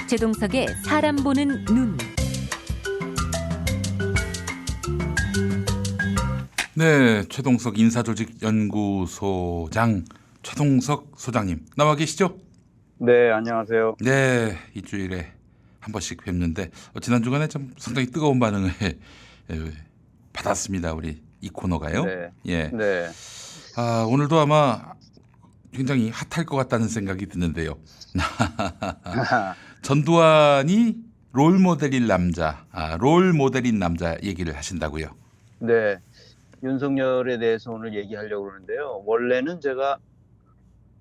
최동석의 사람 보는 눈. 네, 최동석 인사조직연구소장 최동석 소장님 나와 계시죠? 네, 안녕하세요. 네, 일주일에 한 번씩 뵙는데 지난 주간에 좀 상당히 뜨거운 반응을 받았습니다. 우리 이 코너가요. 네. 예. 네. 오늘도 아마 굉장히 핫할 것 같다는 생각이 드는데요. 전두환이 롤 모델인 남자 얘기를 하신다고요. 네. 윤석열에 대해서 오늘 얘기하려고 그러는데요. 원래는 제가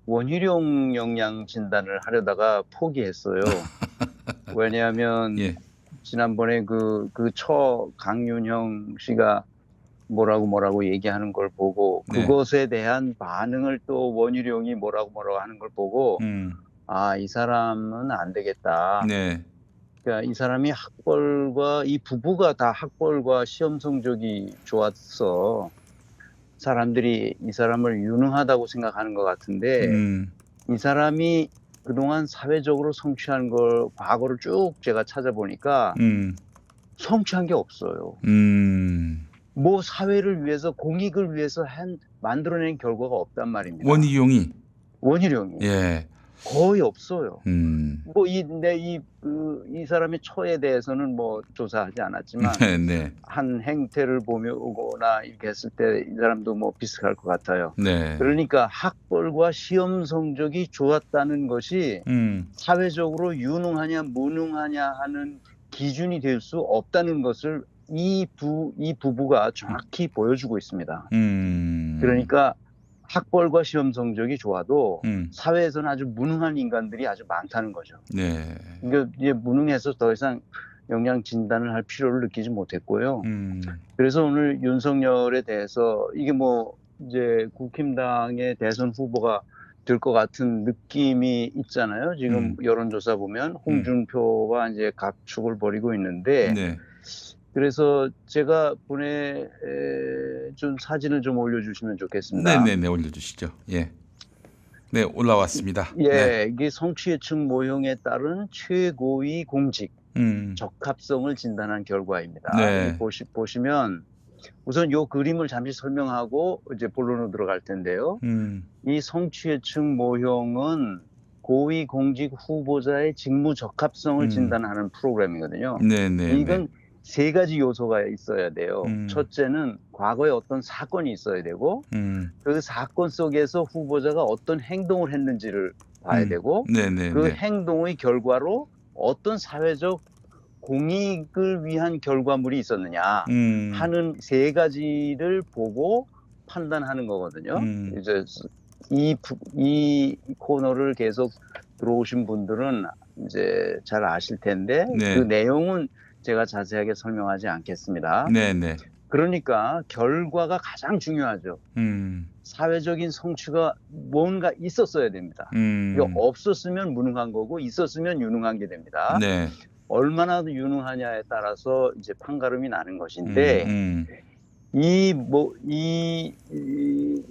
원희룡 영양 진단을 하려다가 포기했어요. 왜냐하면 예. 지난번에 그 강윤형 씨가 뭐라고 얘기하는 걸 보고 네. 그것에 대한 반응을 또 원희룡이 뭐라고 하는 걸 보고 이 사람은 안 되겠다. 네. 그러니까 이 사람이 이 부부가 다 학벌과 시험 성적이 좋았어. 사람들이 이 사람을 유능하다고 생각하는 것 같은데 이 사람이 그동안 사회적으로 성취한 걸 과거를 쭉 제가 찾아보니까 성취한 게 없어요. 뭐 사회를 위해서 공익을 위해서 만들어낸 결과가 없단 말입니다. 원희룡이 원희룡이 거의 없어요. 뭐 이 사람의 처에 대해서는 뭐 조사하지 않았지만 네. 한 행태를 보거나 이렇게 했을 때 이 사람도 뭐 비슷할 것 같아요. 네. 그러니까 학벌과 시험 성적이 좋았다는 것이 사회적으로 유능하냐 무능하냐 하는 기준이 될 수 없다는 것을 이 부부가 정확히 보여주고 있습니다. 그러니까 학벌과 시험 성적이 좋아도 사회에서는 아주 무능한 인간들이 아주 많다는 거죠. 네. 그러니까 이제 무능해서 더 이상 영양 진단을 할 필요를 느끼지 못했고요. 그래서 오늘 윤석열에 대해서 이게 뭐 이제 국힘당의 대선 후보가 될 것 같은 느낌이 있잖아요. 지금 여론조사 보면 홍준표가 이제 각축을 벌이고 있는데 네. 그래서 제가 보내준 사진을 좀 올려주시면 좋겠습니다. 네네네 올려주시죠. 예. 네 올라왔습니다. 예, 네. 이게 성취예측 모형에 따른 최고위 공직 적합성을 진단한 결과입니다. 네. 보시면 우선 요 그림을 잠시 설명하고 이제 본론으로 들어갈 텐데요. 이 성취예측 모형은 고위 공직 후보자의 직무 적합성을 진단하는 프로그램이거든요. 네네. 이건 세 가지 요소가 있어야 돼요. 첫째는 과거에 어떤 사건이 있어야 되고 그 사건 속에서 후보자가 어떤 행동을 했는지를 봐야 되고 네네. 그 행동의 결과로 어떤 사회적 공익을 위한 결과물이 있었느냐 하는 세 가지를 보고 판단하는 거거든요. 이제 이 코너를 계속 들어오신 분들은 이제 잘 아실 텐데 네. 그 내용은 제가 자세하게 설명하지 않겠습니다. 네네. 그러니까 결과가 가장 중요하죠. 사회적인 성취가 뭔가 있었어야 됩니다. 이거 없었으면 무능한 거고 있었으면 유능한 게 됩니다. 네. 얼마나 유능하냐에 따라서 이제 판가름이 나는 것인데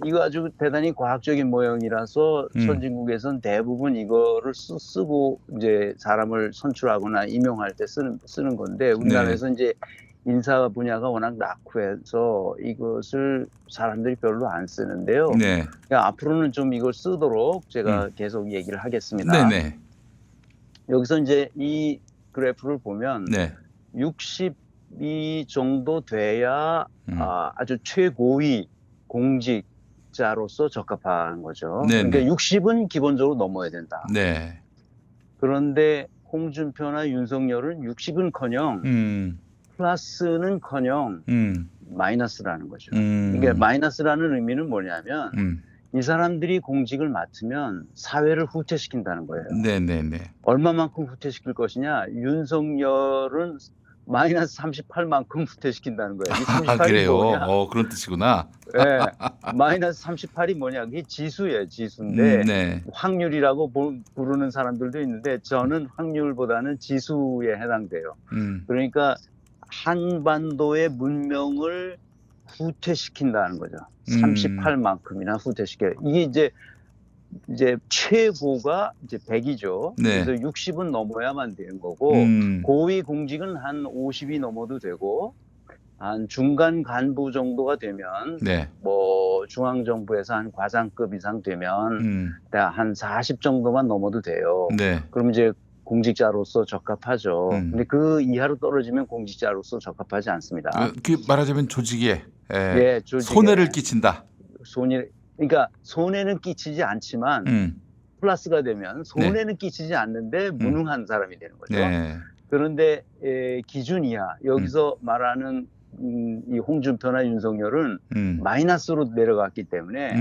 이거 아주 대단히 과학적인 모형이라서 선진국에서는 대부분 이거를 쓰고 이제 사람을 선출하거나 임용할 때 쓰는 건데 우리나라에서 이제 인사 분야가 워낙 낙후해서 이것을 사람들이 별로 안 쓰는데요. 네. 그러니까 앞으로는 좀 이걸 쓰도록 제가 계속 얘기를 하겠습니다. 네네. 여기서 이제 이 그래프를 보면 네. 60이 정도 돼야 아주 최고위 공직자로서 적합한 거죠. 네네. 그러니까 60은 기본적으로 넘어야 된다. 네. 그런데 홍준표나 윤석열은 60은커녕 플러스는커녕 마이너스라는 거죠. 그러니까 마이너스라는 의미는 뭐냐면 이 사람들이 공직을 맡으면 사회를 후퇴시킨다는 거예요. 네네네. 얼마만큼 후퇴시킬 것이냐? 윤석열은 마이너스 38만큼 후퇴시킨다는 거예요. 이 38이 그래요. 뭐냐? 그런 뜻이구나. 네, 마이너스 38이 뭐냐? 그게 지수예요, 지수인데 네. 확률이라고 부르는 사람들도 있는데 저는 확률보다는 지수에 해당돼요. 그러니까 한반도의 문명을 후퇴시킨다는 거죠. 38만큼이나 후퇴시켜요. 이게 이제 이제 최고가 이제 100이죠. 네. 그래서 60은 넘어야만 되는 거고 고위 공직은 한 50이 넘어도 되고 한 중간 간부 정도가 되면 네. 뭐 중앙정부에서 한 과장급 이상 되면 한 40 정도만 넘어도 돼요. 네. 그럼 이제 공직자로서 적합하죠. 근데 그 이하로 떨어지면 공직자로서 적합하지 않습니다. 그 말하자면 조직에 예, 조직에 손해를 끼친다. 그러니까 손해는 끼치지 않지만 플러스가 되면 손해는 끼치지 않는데 무능한 사람이 되는 거죠. 네. 그런데 기준 이하 여기서 말하는 이 홍준표나 윤석열은 마이너스로 내려갔기 때문에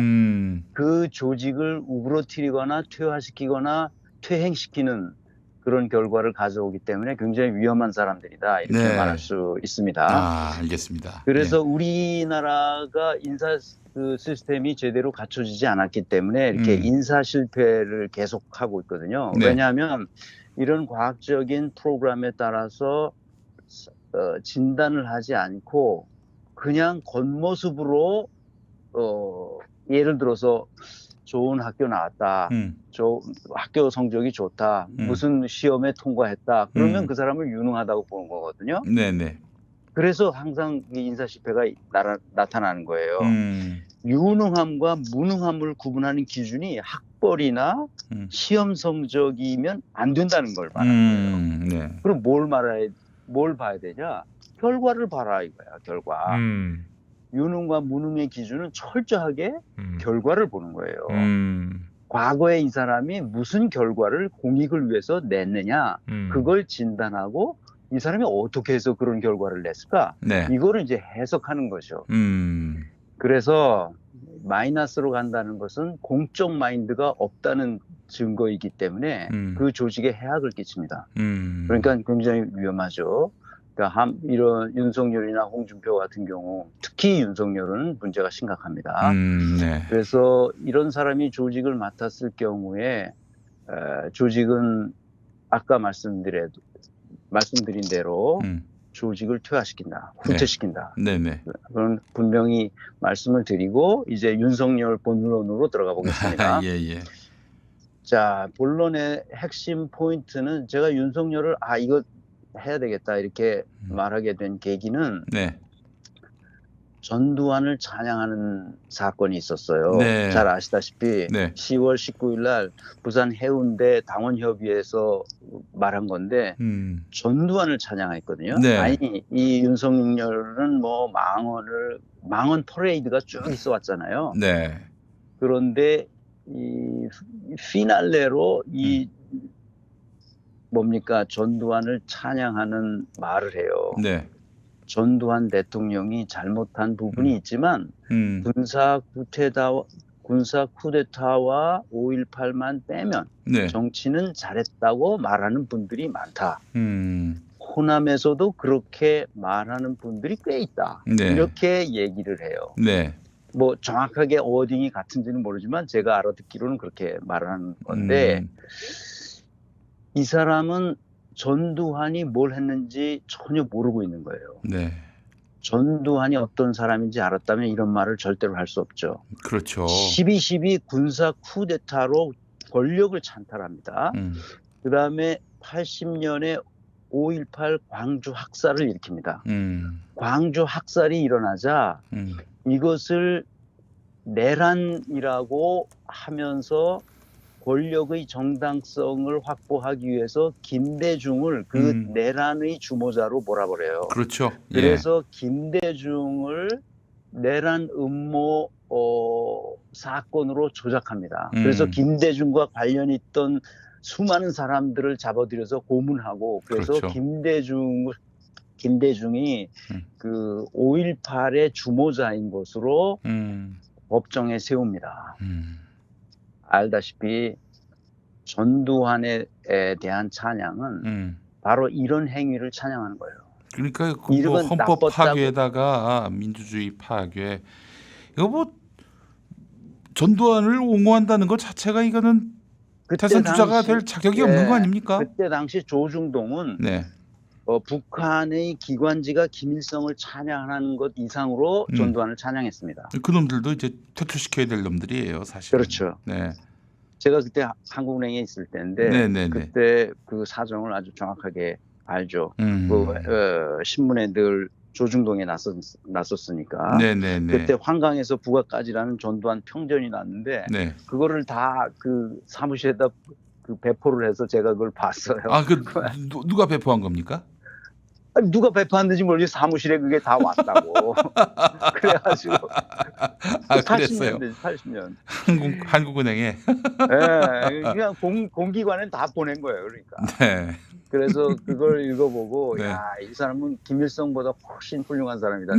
그 조직을 우그러뜨리거나 퇴화시키거나 퇴행시키는 그런 결과를 가져오기 때문에 굉장히 위험한 사람들이다 이렇게 네. 말할 수 있습니다. 아, 알겠습니다. 그래서 우리나라가 인사 시스템이 제대로 갖춰지지 않았기 때문에 이렇게 인사 실패를 계속하고 있거든요. 네. 왜냐하면 이런 과학적인 프로그램에 따라서 진단을 하지 않고 그냥 겉모습으로 예를 들어서 좋은 학교 나왔다, 학교 성적이 좋다, 무슨 시험에 통과했다, 그러면 그 사람을 유능하다고 보는 거거든요. 네네. 그래서 항상 이 인사 실패가 나타나는 거예요. 유능함과 무능함을 구분하는 기준이 학벌이나 시험 성적이면 안 된다는 걸 말하는 거예요. 네. 그럼 뭘 봐야 되냐? 결과를 봐라 이거야, 결과. 유능과 무능의 기준은 철저하게 결과를 보는 거예요. 과거에 이 사람이 무슨 결과를 공익을 위해서 냈느냐, 그걸 진단하고 이 사람이 어떻게 해서 그런 결과를 냈을까? 네. 이거를 이제 해석하는 거죠. 그래서 마이너스로 간다는 것은 공적 마인드가 없다는 증거이기 때문에 그 조직에 해악을 끼칩니다. 그러니까 굉장히 위험하죠. 그러니까 이런 윤석열이나 홍준표 같은 경우 특히 윤석열은 문제가 심각합니다. 네. 그래서 이런 사람이 조직을 맡았을 경우에 조직은 아까 말씀드린 대로 조직을 퇴화시킨다, 후퇴시킨다. 네네. 그런 분명히 말씀을 드리고 이제 윤석열 본론으로 들어가 보겠습니다. 예. 자, 본론의 핵심 포인트는 제가 윤석열을 이거 해야 되겠다 이렇게 말하게 된 계기는 네. 전두환을 찬양하는 사건이 있었어요. 네. 잘 아시다시피 네. 10월 19일 날 부산 해운대 당원협의회에서 말한 건데 전두환을 찬양했거든요. 네. 아니 이 윤석열은 뭐 망언 퍼레이드가 쭉 있어 왔잖아요. 네. 그런데 이 피날레로 이 뭡니까 전두환을 찬양하는 말을 해요. 네. 전두환 대통령이 잘못한 부분이 있지만 군사 쿠데타와 5.18만 빼면 네. 정치는 잘했다고 말하는 분들이 많다. 호남에서도 그렇게 말하는 분들이 꽤 있다. 네. 이렇게 얘기를 해요. 네. 뭐 정확하게 워딩이 같은지는 모르지만 제가 알아듣기로는 그렇게 말하는 건데 이 사람은 전두환이 뭘 했는지 전혀 모르고 있는 거예요. 네. 전두환이 어떤 사람인지 알았다면 이런 말을 절대로 할 수 없죠. 그렇죠. 12.12 군사 쿠데타로 권력을 찬탈합니다. 그다음에 80년에 5.18 광주 학살을 일으킵니다. 광주 학살이 일어나자 이것을 내란이라고 하면서 권력의 정당성을 확보하기 위해서 김대중을 그 내란의 주모자로 몰아버려요. 그렇죠. 그래서 김대중을 내란 음모 사건으로 조작합니다. 그래서 김대중과 관련 있던 수많은 사람들을 잡아들여서 고문하고 그래서 그렇죠. 김대중이 그 5.18의 주모자인 것으로 법정에 세웁니다. 알다시피 전두환에 대한 찬양은 바로 이런 행위를 찬양하는 거예요. 그러니까 뭐 헌법 파괴에다가 민주주의 파괴 이거 뭐 전두환을 옹호한다는 것 자체가 이거는 대선 주자가 될 자격이 없는 거 아닙니까? 그때 당시 조중동은 네. 북한의 기관지가 김일성을 찬양하는 것 이상으로 전두환을 찬양했습니다. 그 놈들도 이제 퇴출시켜야 될 놈들이에요, 사실. 그렇죠. 네. 제가 그때 한국은행에 있을 때인데 네네네. 그때 그 사정을 아주 정확하게 알죠. 음. 신문에 늘 조중동에 났었으니까. 네네네. 그때 한강에서 부가까지라는 전두환 평전이 났는데 네. 그거를 다 그 사무실에다 그 배포를 해서 제가 그걸 봤어요. 아, 그 누가 배포한 겁니까? 아니, 누가 배포했는지 모르지 사무실에 그게 다 왔다고. 그래가지고 아, 그랬어요. 80년 되지 80년. 한국은행에. 예, 그냥 공기관은 다 보낸 거예요. 그러니까. 네. 그래서 그걸 읽어보고 네. 야, 이 사람은 김일성보다 훨씬 훌륭한 사람이다.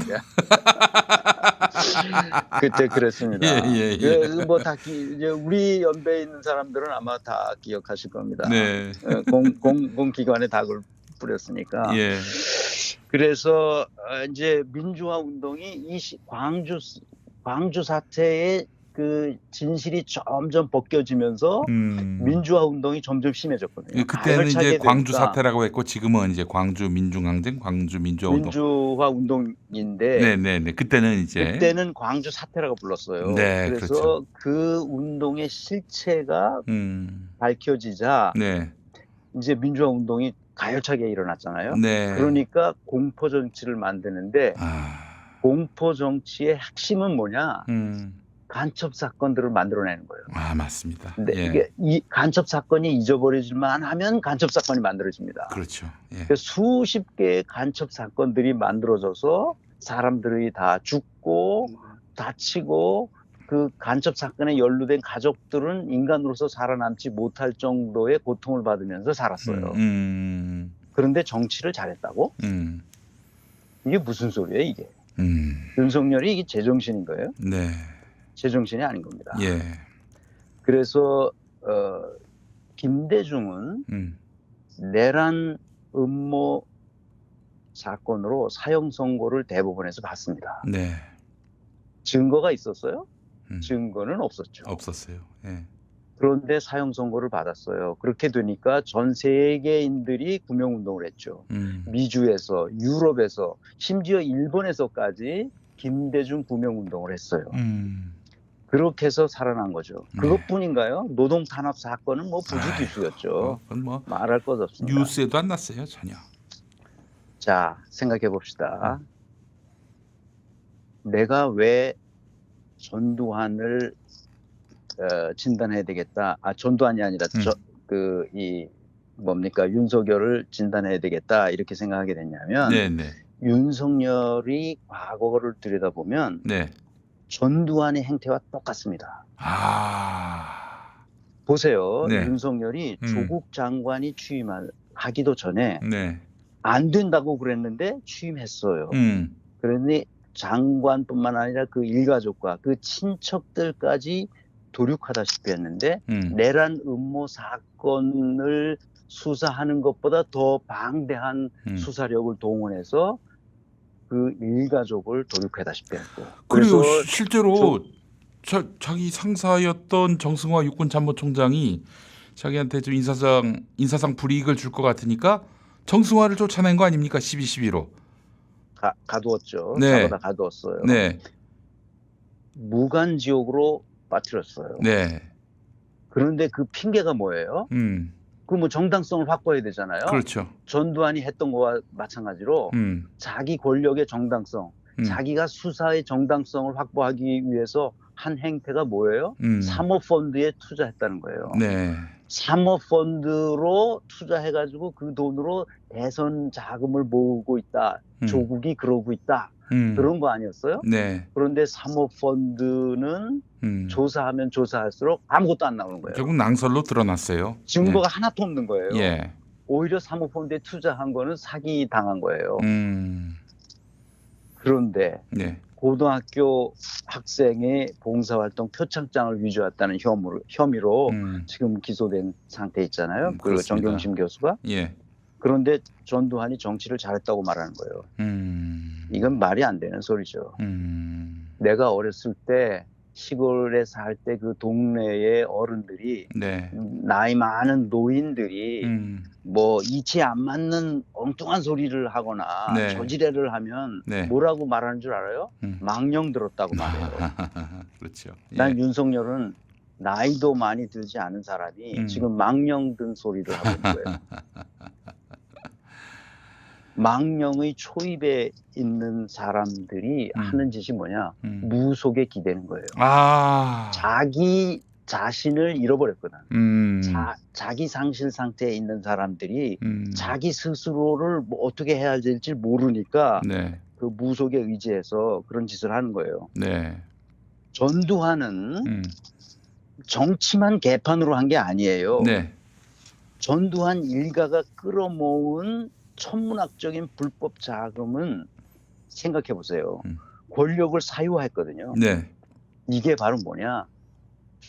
그때 그랬습니다. 예. 뭐 다 이제 우리 연배에 있는 사람들은 아마 다 기억하실 겁니다. 네. 공기관에 다 그걸 뿌렸으니까. 예. 그래서 이제 민주화 운동이 광주 사태의 그 진실이 점점 벗겨지면서 민주화 운동이 점점 심해졌거든요. 그때는 이제 광주 사태라고 했고 지금은 이제 광주 민중항쟁, 광주 민주화 운동. 민주화 운동인데 네네네. 그때는 광주 사태라고 불렀어요. 네, 그래서 그렇죠. 그 운동의 실체가 밝혀지자 네. 이제 민주화 운동이 가열차게 일어났잖아요. 네. 그러니까 공포 정치를 만드는데 공포 정치의 핵심은 뭐냐? 간첩 사건들을 만들어내는 거예요. 아, 맞습니다. 근데 예. 이게 이 간첩 사건이 잊어버려질만 하면 간첩 사건이 만들어집니다. 그렇죠. 예. 그래서 수십 개의 간첩 사건들이 만들어져서 사람들이 다 죽고 다치고 그 간첩 사건에 연루된 가족들은 인간으로서 살아남지 못할 정도의 고통을 받으면서 살았어요. 그런데 정치를 잘했다고? 이게 무슨 소리예요, 이게? 윤석열이 이게 제정신인 거예요? 네. 제정신이 아닌 겁니다. 예. 그래서 김대중은 내란 음모 사건으로 사형 선고를 대법원에서 받습니다. 네. 증거가 있었어요? 증거는 없었죠. 없었어요. 예. 그런데 사형 선고를 받았어요. 그렇게 되니까 전 세계인들이 구명운동을 했죠. 미주에서, 유럽에서, 심지어 일본에서까지 김대중 구명운동을 했어요. 그렇게 해서 살아난 거죠. 그것뿐인가요? 노동 탄압 사건은 뭐 부지기수였죠. 그건 뭐 말할 것 없습니다. 뉴스에도 안 났어요, 전혀. 자, 생각해 봅시다. 내가 왜 전두환을 진단해야 되겠다. 전두환이 아니라 윤석열을 진단해야 되겠다. 이렇게 생각하게 됐냐면 네네. 윤석열이 과거를 들여다보면 네. 전두환의 행태와 똑같습니다. 보세요. 네. 윤석열이 조국 장관이 취임하기도 전에 네. 안 된다고 그랬는데 취임했어요. 그러니 장관뿐만 아니라 그 일가족과 그 친척들까지 도륙하다시피 했는데 내란 음모 사건을 수사하는 것보다 더 방대한 수사력을 동원해서 그 일가족을 도륙하다시피 했고. 그리고 실제로 자기 상사였던 정승화 육군참모총장이 자기한테 좀 인사상 불이익을 줄 것 같으니까 정승화를 쫓아낸 거 아닙니까? 12.12로. 가두었죠. 네. 잡아다 가두었어요. 네. 무간지옥으로 빠뜨렸어요. 네. 그런데 그 핑계가 뭐예요? 그 뭐 정당성을 확보해야 되잖아요. 그렇죠. 전두환이 했던 거와 마찬가지로 자기 권력의 정당성, 자기가 수사의 정당성을 확보하기 위해서 한 행태가 뭐예요? 사모펀드에 투자했다는 거예요. 네. 사모펀드로 투자해가지고 그 돈으로 대선 자금을 모으고 있다. 조국이 그러고 있다. 그런 거 아니었어요? 네. 그런데 사모펀드는 조사하면 조사할수록 아무것도 안 나오는 거예요. 결국 낭설로 드러났어요. 증거가 하나도 없는 거예요. 예. 오히려 사모펀드에 투자한 거는 사기 당한 거예요. 그런데 네. 고등학교 학생의 봉사활동 표창장을 위조했다는 혐의로 지금 기소된 상태에 있잖아요. 그 정경심 교수가. 예. 그런데 전두환이 정치를 잘했다고 말하는 거예요. 이건 말이 안 되는 소리죠. 내가 어렸을 때 시골에 살 때 그 동네의 어른들이 네. 나이 많은 노인들이 뭐 이치에 안 맞는 엉뚱한 소리를 하거나 네. 저지레를 하면 네. 뭐라고 말하는 줄 알아요? 망령 들었다고 말해요. 그렇죠. 예. 난 윤석열은 나이도 많이 들지 않은 사람이 지금 망령 든 소리를 하고 있는 거예요. 망령의 초입에 있는 사람들이 하는 짓이 뭐냐? 무속에 기대는 거예요. 아, 자기 자신을 잃어버렸거든. 자기 상실 상태에 있는 사람들이 자기 스스로를 뭐 어떻게 해야 될지 모르니까 네, 그 무속에 의지해서 그런 짓을 하는 거예요. 네, 전두환은 정치만 개판으로 한 게 아니에요. 네, 전두환 일가가 끌어모은 천문학적인 불법 자금은 생각해 보세요. 권력을 사유화했거든요. 네. 이게 바로 뭐냐?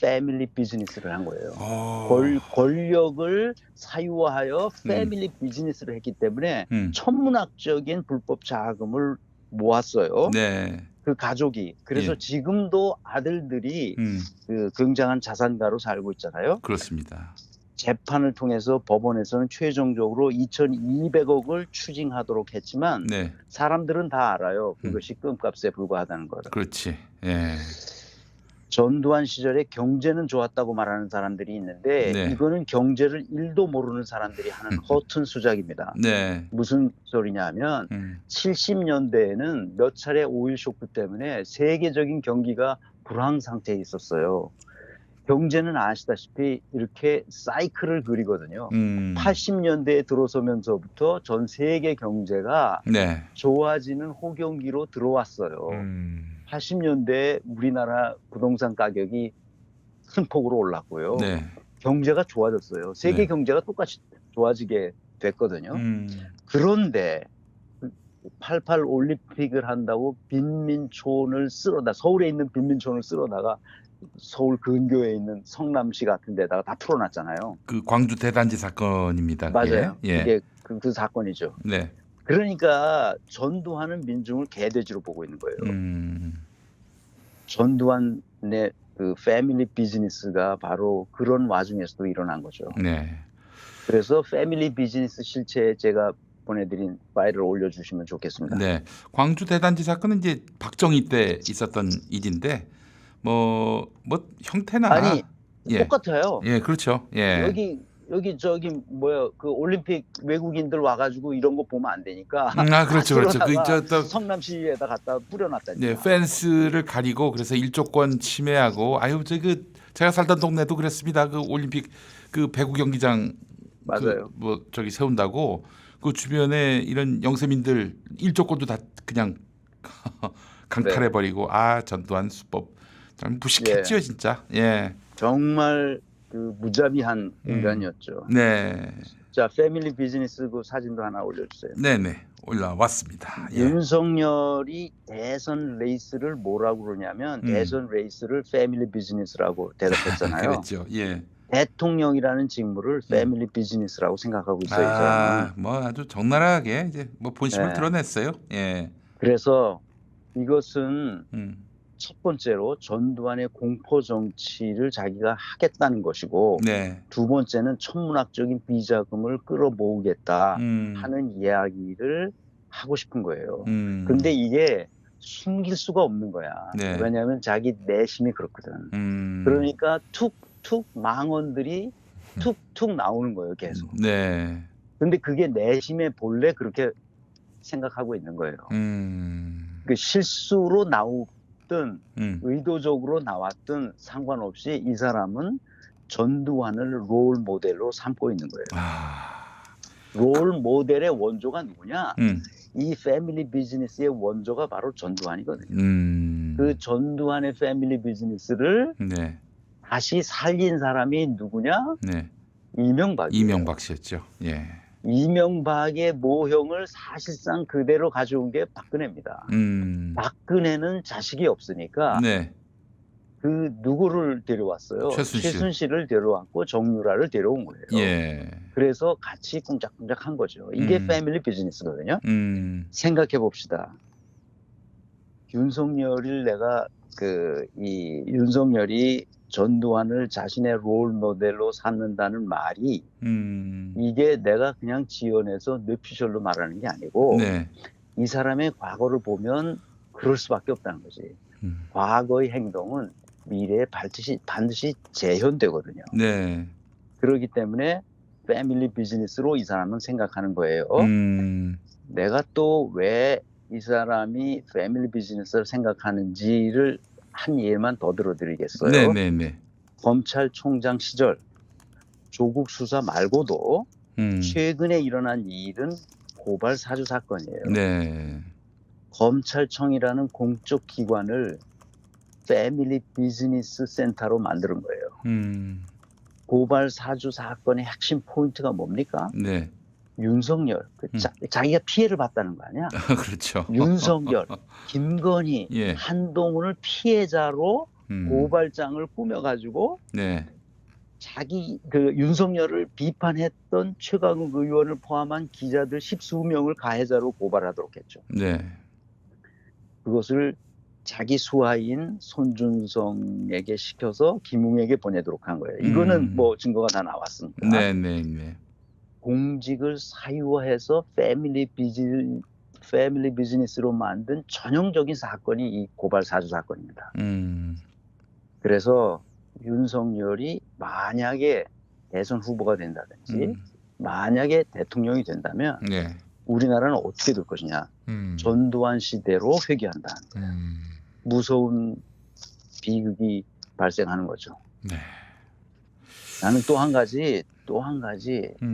패밀리 비즈니스를 한 거예요. 어, 권력을 사유화하여 패밀리 비즈니스를 했기 때문에 천문학적인 불법 자금을 모았어요. 네, 그 가족이. 그래서 예. 지금도 아들들이 그 굉장한 자산가로 살고 있잖아요. 그렇습니다. 재판을 통해서 법원에서는 최종적으로 2,200억을 추징하도록 했지만 네, 사람들은 다 알아요. 그것이 끔값에 불과하다는 거를. 그렇지. 예, 전두환 시절에 경제는 좋았다고 말하는 사람들이 있는데 네. 이거는 경제를 1도 모르는 사람들이 하는 허튼 수작입니다. 네, 무슨 소리냐 하면 70년대에는 몇 차례 오일 쇼크 때문에 세계적인 경기가 불황 상태에 있었어요. 경제는 아시다시피 이렇게 사이클을 그리거든요. 80년대에 들어서면서부터 전 세계 경제가 네, 좋아지는 호경기로 들어왔어요. 80년대에 우리나라 부동산 가격이 큰 폭으로 올랐고요. 네, 경제가 좋아졌어요. 세계 네. 경제가 똑같이 좋아지게 됐거든요. 그런데 88 올림픽을 한다고 빈민촌을 서울에 있는 빈민촌을 쓸어다가 서울 근교에 있는 성남시 같은 데다가 다 풀어놨잖아요. 그 광주 대단지 사건입니다. 맞아요. 예. 그게 그 사건이죠. 네, 그러니까 전두환은 민중을 개돼지로 보고 있는 거예요. 전두환의 그 패밀리 비즈니스가 바로 그런 와중에서도 일어난 거죠. 네, 그래서 패밀리 비즈니스 실체에 제가 보내드린 파일을 올려주시면 좋겠습니다. 네. 광주 대단지 사건은 이제 박정희 때 있었던 일인데 뭐 형태나 아니 예, 똑같아요. 예, 그렇죠. 예, 여기 저기 뭐야 그 올림픽 외국인들 와가지고 이런 거 보면 안 되니까 그렇죠, 그렇죠. 또 성남시에다 갖다 뿌려놨다니까. 네, 펜스를 가리고 그래서 일조권 침해하고 아유 제가 살던 동네도 그랬습니다. 그 올림픽 그 배구 경기장 맞아요. 뭐 저기 세운다고 그 주변에 이런 영세민들 일조권도 다 그냥 강탈해 버리고 전두환 수법 참 무식했지요, 진짜. 예. 정말 그 무자비한 인간이었죠. 네. 자, 패밀리 비즈니스 그 사진도 하나 올려주세요. 네네 올라왔습니다. 예. 윤석열이 대선 레이스를 뭐라고 그러냐면 대선 레이스를 패밀리 비즈니스라고 대답했잖아요. 그랬죠. 예. 대통령이라는 직무를 패밀리 비즈니스라고 생각하고 있어요. 이 사람은. 뭐 아주 적나라하게 이제 뭐 본심을 네. 드러냈어요. 예. 그래서 이것은 음. 첫 번째로 전두환의 공포 정치를 자기가 하겠다는 것이고 네. 두 번째는 천문학적인 비자금을 끌어모으겠다 하는 이야기를 하고 싶은 거예요. 근데 이게 숨길 수가 없는 거야. 네. 왜냐하면 자기 내심이 그렇거든. 그러니까 툭툭 망언들이 툭툭 나오는 거예요, 계속. 네. 근데 그게 내심의 본래 그렇게 생각하고 있는 거예요. 그 실수로 나왔든 의도적으로 나왔든 상관없이 이 사람은 전두환을 롤 모델로 삼고 있는 거예요. 롤 모델의 원조가 누구냐? 이 패밀리 비즈니스의 원조가 바로 전두환이거든요. 그 전두환의 패밀리 비즈니스를 네. 다시 살린 사람이 누구냐? 네. 이명박이에요. 이명박 씨였죠. 예. 이명박의 모형을 사실상 그대로 가져온 게 박근혜입니다. 박근혜는 자식이 없으니까 네. 그 누구를 데려왔어요? 최순실을 데려왔고 정유라를 데려온 거예요. 예. 그래서 같이 꿍짝꿍짝 한 거죠. 이게 패밀리 비즈니스거든요. 생각해 봅시다. 윤석열이 전두환을 자신의 롤 모델로 삼는다는 말이 이게 내가 그냥 지어내서 뇌피셜로 말하는 게 아니고 네. 이 사람의 과거를 보면 그럴 수밖에 없다는 거지. 과거의 행동은 미래에 반드시 재현되거든요. 네. 그렇기 때문에 패밀리 비즈니스로 이 사람은 생각하는 거예요. 내가 또 왜 이 사람이 패밀리 비즈니스를 생각하는지를 한 예만 더 들어드리겠어요. 네네네. 검찰총장 시절 조국 수사 말고도 최근에 일어난 이 일은 고발 사주 사건이에요. 네. 검찰청이라는 공적 기관을 패밀리 비즈니스 센터로 만드는 거예요. 고발 사주 사건의 핵심 포인트가 뭡니까? 네. 윤석열, 자기가 피해를 봤다는 거 아니야? 그렇죠. 윤석열, 김건희, 예. 한동훈을 피해자로 고발장을 꾸며가지고 네. 자기 윤석열을 비판했던 최강욱 의원을 포함한 기자들 10수명을 가해자로 고발하도록 했죠. 네. 그것을 자기 수하인 손준성에게 시켜서 김웅에게 보내도록 한 거예요. 이거는 뭐 증거가 다 나왔으니까. 네네네. 공직을 사유화해서 패밀리 비즈니스로 만든 전형적인 사건이 이 고발 사주 사건입니다. 그래서 윤석열이 만약에 대선 후보가 된다든지 만약에 대통령이 된다면 네. 우리나라는 어떻게 될 것이냐. 전두환 시대로 회귀한다. 무서운 비극이 발생하는 거죠. 네. 나는 또 한 가지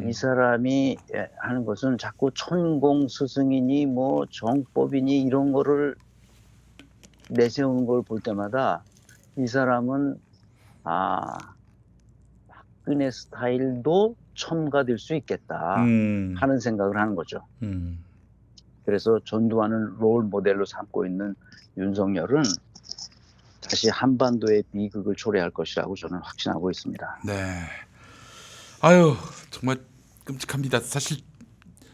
이 사람이 하는 것은 자꾸 천공 스승이니 뭐 정법이니 이런 거를 내세우는 걸 볼 때마다 이 사람은 박근혜 스타일도 첨가될 수 있겠다 하는 생각을 하는 거죠. 그래서 전두환을 롤 모델로 삼고 있는 윤석열은 다시 한반도의 비극을 초래할 것이라고 저는 확신하고 있습니다. 네. 아유, 정말 끔찍합니다. 사실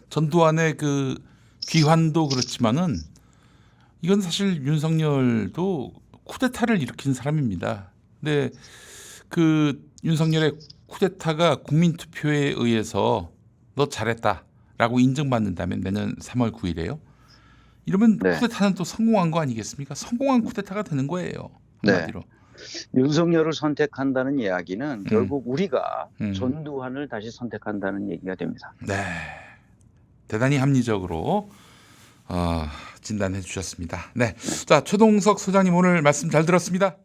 전두환의 그 귀환도 그렇지만은 이건 사실 윤석열도 쿠데타를 일으킨 사람입니다. 근데 그 윤석열의 쿠데타가 국민투표에 의해서 너 잘했다라고 인정받는다면 내년 3월 9일에요. 이러면 네. 쿠데타는 또 성공한 거 아니겠습니까? 성공한 쿠데타가 되는 거예요. 한마디로. 윤석열을 선택한다는 이야기는 결국 우리가 전두환을 다시 선택한다는 얘기가 됩니다. 네, 대단히 합리적으로 진단해 주셨습니다. 네, 자 최동석 소장님 오늘 말씀 잘 들었습니다.